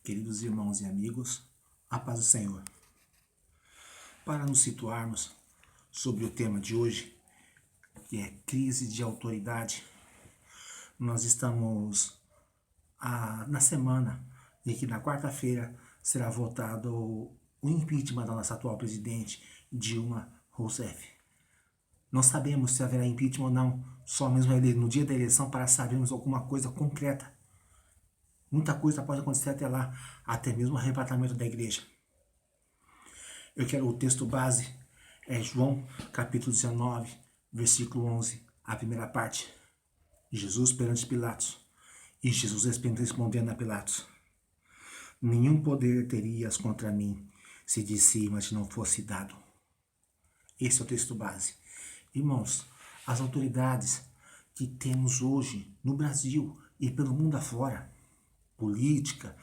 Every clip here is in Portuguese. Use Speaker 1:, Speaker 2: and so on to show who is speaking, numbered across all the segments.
Speaker 1: Queridos irmãos e amigos, a paz do Senhor. Para nos situarmos sobre o tema de hoje, que é crise de autoridade, nós estamos na semana em que na quarta-feira será votado o impeachment da nossa atual presidente, Dilma Rousseff. Não sabemos se haverá impeachment ou não, só mesmo no dia da eleição para sabermos alguma coisa concreta. Muita coisa pode acontecer até lá, até mesmo o arrebatamento da igreja. O texto base é João, capítulo 19, versículo 11, a primeira parte. Jesus perante Pilatos. E Jesus respondendo a Pilatos: nenhum poder terias contra mim, se de cima te não fosse dado. Esse é o texto base. Irmãos, as autoridades que temos hoje no Brasil e pelo mundo afora, política,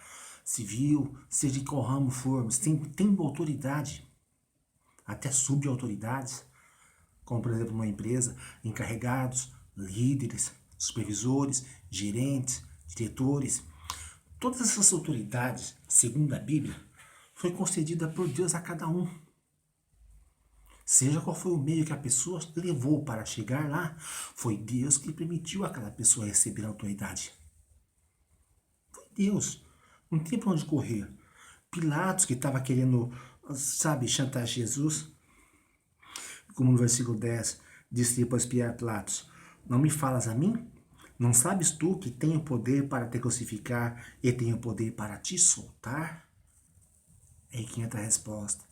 Speaker 1: civil, seja de qual ramo formos, tem autoridade, até subautoridades, como por exemplo uma empresa, encarregados, líderes, supervisores, gerentes, diretores. Todas essas autoridades, segundo a Bíblia, foi concedida por Deus a cada um. Seja qual foi o meio que a pessoa levou para chegar lá, foi Deus que permitiu aquela pessoa receber a autoridade. Deus, não tem para onde correr. Pilatos, que estava querendo, chantagear Jesus, como no versículo 10, disse depois Pilatos: não me falas a mim? Não sabes tu que tenho poder para te crucificar e tenho poder para te soltar? É aí que entra a resposta.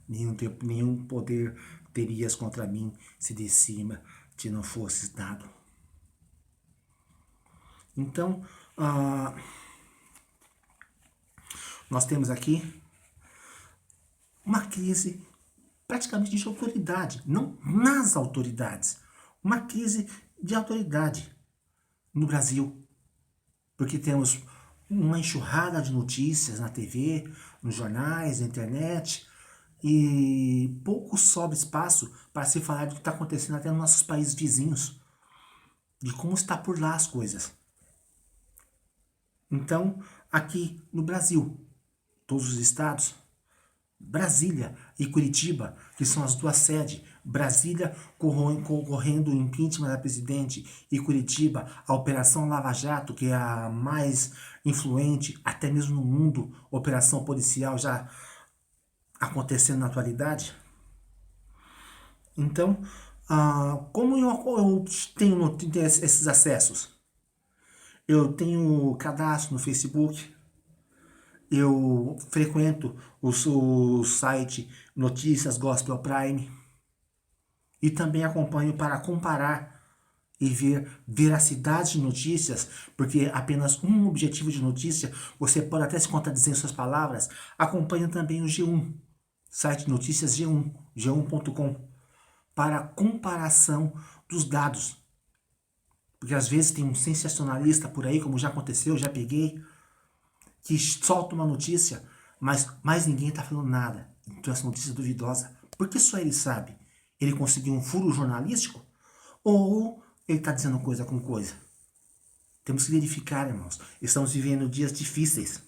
Speaker 1: Nenhum poder terias contra mim se de cima te não fosses dado. Então, nós temos aqui uma crise praticamente de autoridade, não nas autoridades, uma crise de autoridade no Brasil, porque temos uma enxurrada de notícias na TV, nos jornais, na internet, e pouco sobra espaço para se falar do que está acontecendo até nos nossos países vizinhos, de como está por lá as coisas. Então, aqui no Brasil, todos os estados, Brasília e Curitiba, que são as duas sedes, Brasília concorrendo o impeachment da presidente e Curitiba a Operação Lava Jato, que é a mais influente até mesmo no mundo, operação policial já acontecendo na atualidade. Então, como eu tenho esses acessos? Eu tenho cadastro no Facebook, eu frequento o site Notícias Gospel Prime e também acompanho para comparar e ver veracidade de notícias, porque apenas um objetivo de notícia, você pode até se contradizer em suas palavras. Acompanho também o G1, site Notícias G1, g1.com, para comparação dos dados. Porque às vezes tem um sensacionalista por aí, como já aconteceu, já peguei, que solta uma notícia, mas mais ninguém está falando nada. Então essa notícia é duvidosa. Porque só ele sabe? Ele conseguiu um furo jornalístico? Ou ele está dizendo coisa com coisa? Temos que verificar, irmãos. Estamos vivendo dias difíceis.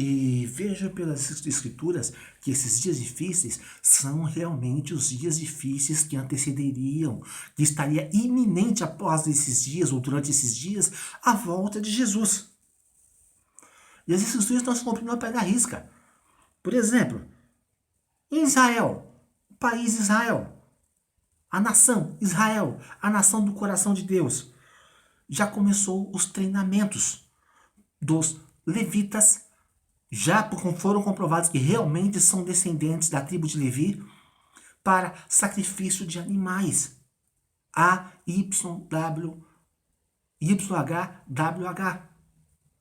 Speaker 1: E veja pelas escrituras que esses dias difíceis são realmente os dias difíceis que antecederiam, que estaria iminente após esses dias, ou durante esses dias, a volta de Jesus. E as escrituras estão se cumprindo ao pé da risca. Por exemplo, em Israel, o país Israel, a nação Israel, a nação do coração de Deus, já começou os treinamentos dos levitas. Já foram comprovados que realmente são descendentes da tribo de Levi, para sacrifício de animais. YHWH,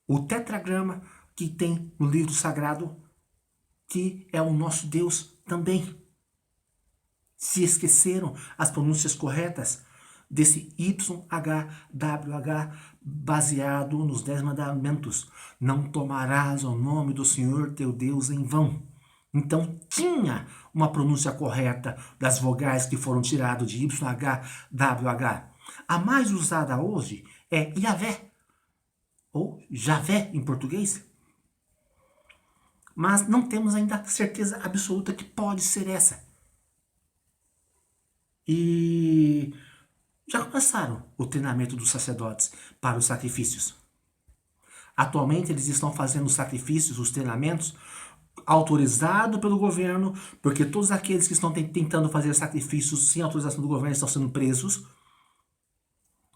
Speaker 1: o tetragrama que tem no livro sagrado, que é o nosso Deus também. Se esqueceram as pronúncias corretas desse YHWH, baseado nos 10 mandamentos. Não tomarás o nome do Senhor teu Deus em vão. Então tinha uma pronúncia correta das vogais que foram tiradas de YHWH. A mais usada hoje é Yahvé. ou Javé em português. Mas não temos ainda certeza absoluta que pode ser essa. E já começaram o treinamento dos sacerdotes para os sacrifícios. Atualmente eles estão fazendo os sacrifícios, os treinamentos, autorizado pelo governo, porque todos aqueles que estão tentando fazer sacrifícios sem autorização do governo estão sendo presos.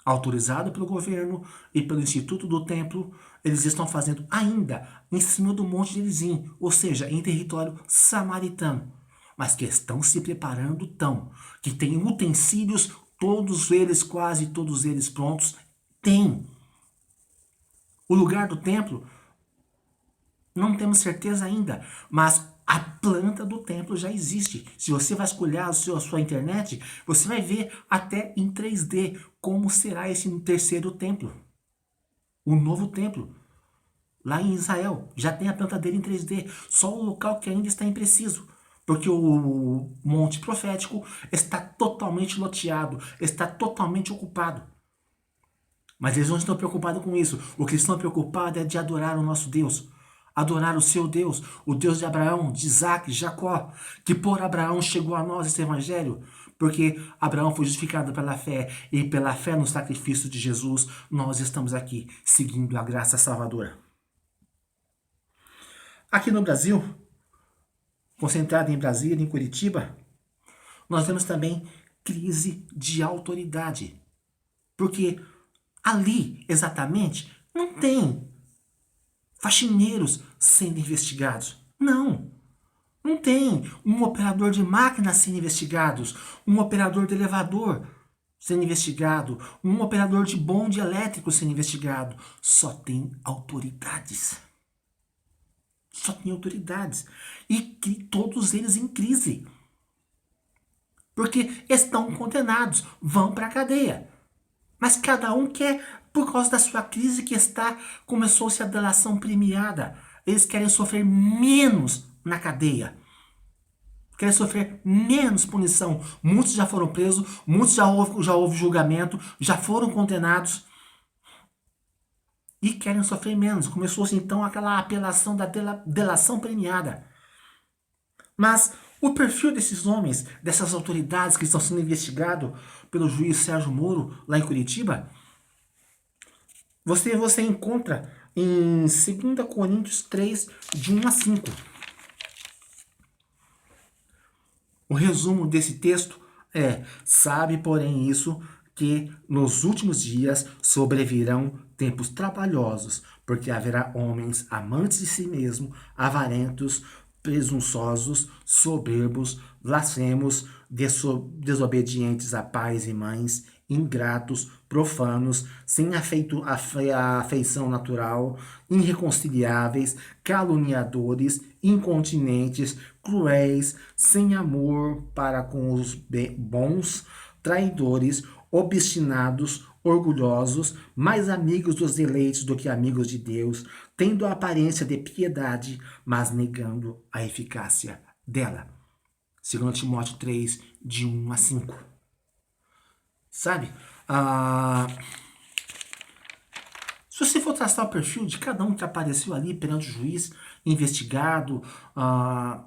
Speaker 1: Autorizado pelo governo e pelo Instituto do Templo, eles estão fazendo ainda em cima do Monte Gerizim, ou seja, em território samaritano. Mas que estão se preparando tão, que tem utensílios, todos eles, quase todos eles prontos, tem. O lugar do templo, não temos certeza ainda, mas a planta do templo já existe. Se você vasculhar a sua internet, você vai ver até em 3D como será esse terceiro templo. O novo templo. Lá em Israel, já tem a planta dele em 3D. Só o local que ainda está impreciso. Porque o monte profético está totalmente loteado, está totalmente ocupado. Mas eles não estão preocupados com isso. O que eles estão preocupados é de adorar o nosso Deus. Adorar o seu Deus, o Deus de Abraão, de Isaac, de Jacó. Que por Abraão chegou a nós esse evangelho. Porque Abraão foi justificado pela fé. E pela fé no sacrifício de Jesus, nós estamos aqui, seguindo a graça salvadora. Aqui no Brasil, concentrado em Brasília, em Curitiba, nós temos também crise de autoridade. Porque ali, exatamente, não tem faxineiros sendo investigados. Não. Não tem um operador de máquina sendo investigado, um operador de elevador sendo investigado, um operador de bonde elétrico sendo investigado. Só tem autoridades. Só tem autoridades. E todos eles em crise. Porque estão condenados, vão para a cadeia. Mas cada um quer, por causa da sua crise que está, começou-se a delação premiada. Eles querem sofrer menos na cadeia. Querem sofrer menos punição. Muitos já foram presos, muitos já houve julgamento, já foram condenados. E querem sofrer menos. Começou-se então aquela apelação da delação premiada. Mas o perfil desses homens, dessas autoridades que estão sendo investigados pelo juiz Sérgio Moro, lá em Curitiba, você encontra em 2 Coríntios 3, de 1 a 5. O resumo desse texto é: sabe, porém, isso, que nos últimos dias sobrevirão tempos trabalhosos, porque haverá homens amantes de si mesmo, avarentos, presunçosos, soberbos, blasfemos, desobedientes a pais e mães, ingratos, profanos, sem afeição natural, irreconciliáveis, caluniadores, incontinentes, cruéis, sem amor para com os bons, traidores, obstinados, orgulhosos, mais amigos dos deleites do que amigos de Deus, tendo a aparência de piedade, mas negando a eficácia dela. 2 Timóteo 3, de 1 a 5. Sabe? Se você for traçar o perfil de cada um que apareceu ali perante o juiz, investigado,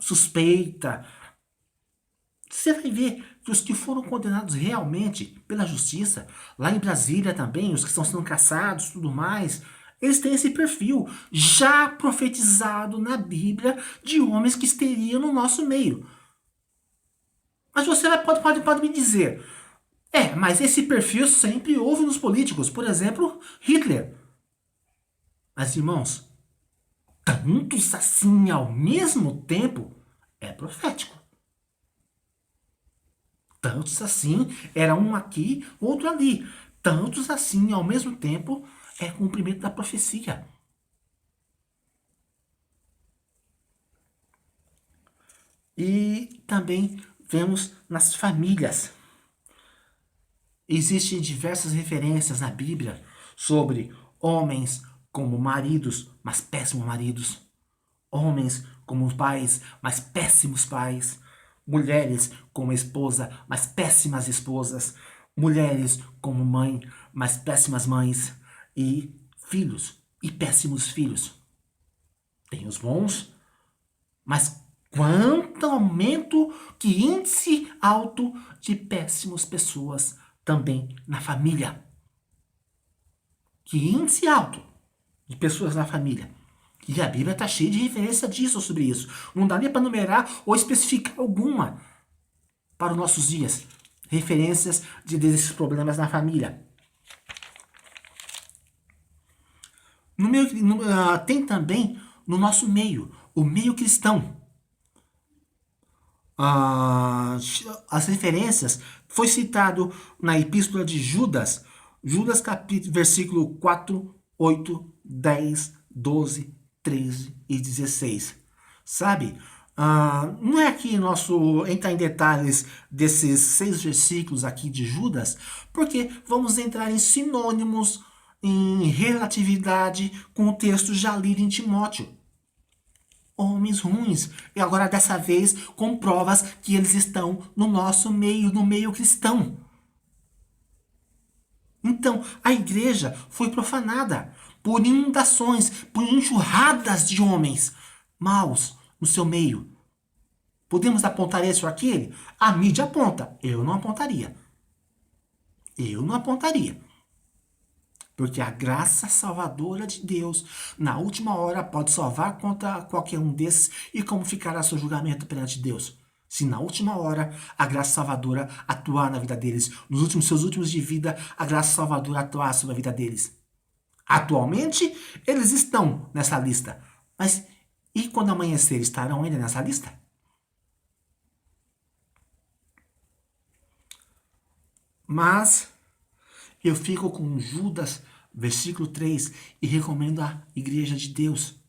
Speaker 1: suspeita, você vai ver que os que foram condenados realmente pela justiça, lá em Brasília também, os que estão sendo caçados, tudo mais, eles têm esse perfil já profetizado na Bíblia de homens que estariam no nosso meio. Mas você pode me dizer, mas esse perfil sempre houve nos políticos, por exemplo, Hitler. Mas, irmãos, tantos assim ao mesmo tempo é profético. Tantos assim, era um aqui, outro ali. Tantos assim, ao mesmo tempo, é cumprimento da profecia. E também vemos nas famílias. Existem diversas referências na Bíblia sobre homens como maridos, mas péssimos maridos. Homens como pais, mas péssimos pais. Mulheres como esposa, mas péssimas esposas. Mulheres como mãe, mas péssimas mães. E filhos e péssimos filhos. Tem os bons, mas quanto aumento, que índice alto de péssimos pessoas também na família. Que índice alto de pessoas na família. E a Bíblia está cheia de referência disso, sobre isso. Não dá nem para numerar ou especificar alguma para os nossos dias. Referências desses problemas na família. Tem também no nosso meio, o meio cristão. As referências foi citado na epístola de Judas, capítulo, versículo 4, 8, 10, 12, 13 e 16. Sabe? Não é aqui nosso entrar em detalhes desses 6 versículos aqui de Judas, porque vamos entrar em sinônimos, em relatividade com o texto já lido em Timóteo. Homens ruins, e agora dessa vez com provas que eles estão no nosso meio, no meio cristão. Então, a igreja foi profanada por inundações, por enxurradas de homens maus no seu meio. Podemos apontar esse ou aquele? A mídia aponta, eu não apontaria. Eu não apontaria. Porque a graça salvadora de Deus, na última hora, pode salvar contra qualquer um desses. E como ficará seu julgamento perante Deus? Se na última hora a graça salvadora atuar na vida deles, nos seus últimos de vida, a graça salvadora atuar sobre a vida deles. Atualmente, eles estão nessa lista. Mas e quando amanhecer, estarão ainda nessa lista? Mas eu fico com Judas, versículo 3, e recomendo a igreja de Deus.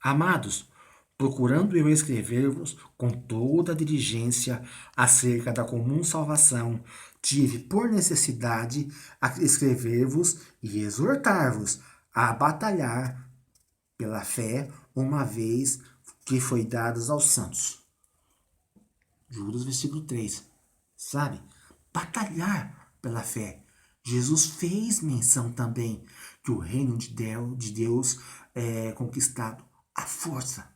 Speaker 1: Amados, procurando eu escrever-vos com toda a diligência acerca da comum salvação, tive por necessidade a escrever-vos e exortar-vos a batalhar pela fé, uma vez que foi dados aos santos. Judas, versículo 3. Sabe? Batalhar pela fé. Jesus fez menção também que o reino de Deus é conquistado à força.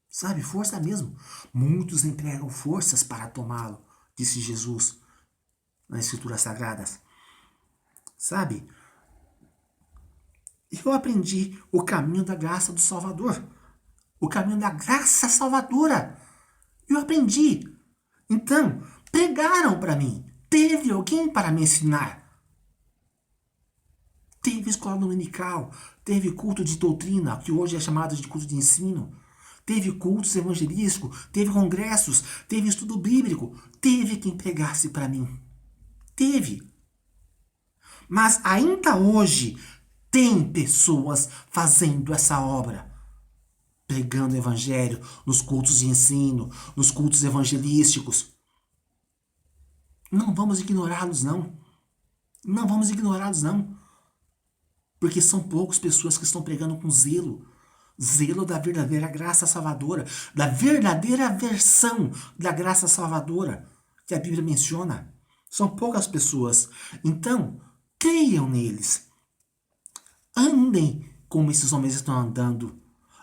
Speaker 1: Sabe? Força mesmo. Muitos empregam forças para tomá-lo, disse Jesus nas Escrituras Sagradas. Sabe? Eu aprendi o caminho da graça do Salvador. O caminho da graça salvadora. Eu aprendi. Então, pregaram para mim. Teve alguém para me ensinar. Teve escola dominical, teve culto de doutrina, que hoje é chamado de culto de ensino. Teve cultos evangelísticos, teve congressos, teve estudo bíblico. Teve quem pregasse para mim. Teve. Mas ainda hoje tem pessoas fazendo essa obra. Pregando o evangelho nos cultos de ensino, nos cultos evangelísticos. Não vamos ignorá-los, não. Não vamos ignorá-los, não. Porque são poucas pessoas que estão pregando com zelo. Zelo da verdadeira graça salvadora. Da verdadeira versão da graça salvadora que a Bíblia menciona. São poucas pessoas. Então, creiam neles. Andem como esses homens estão andando.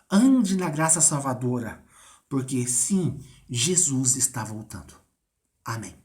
Speaker 1: Ande na graça salvadora. Porque sim, Jesus está voltando. Amém.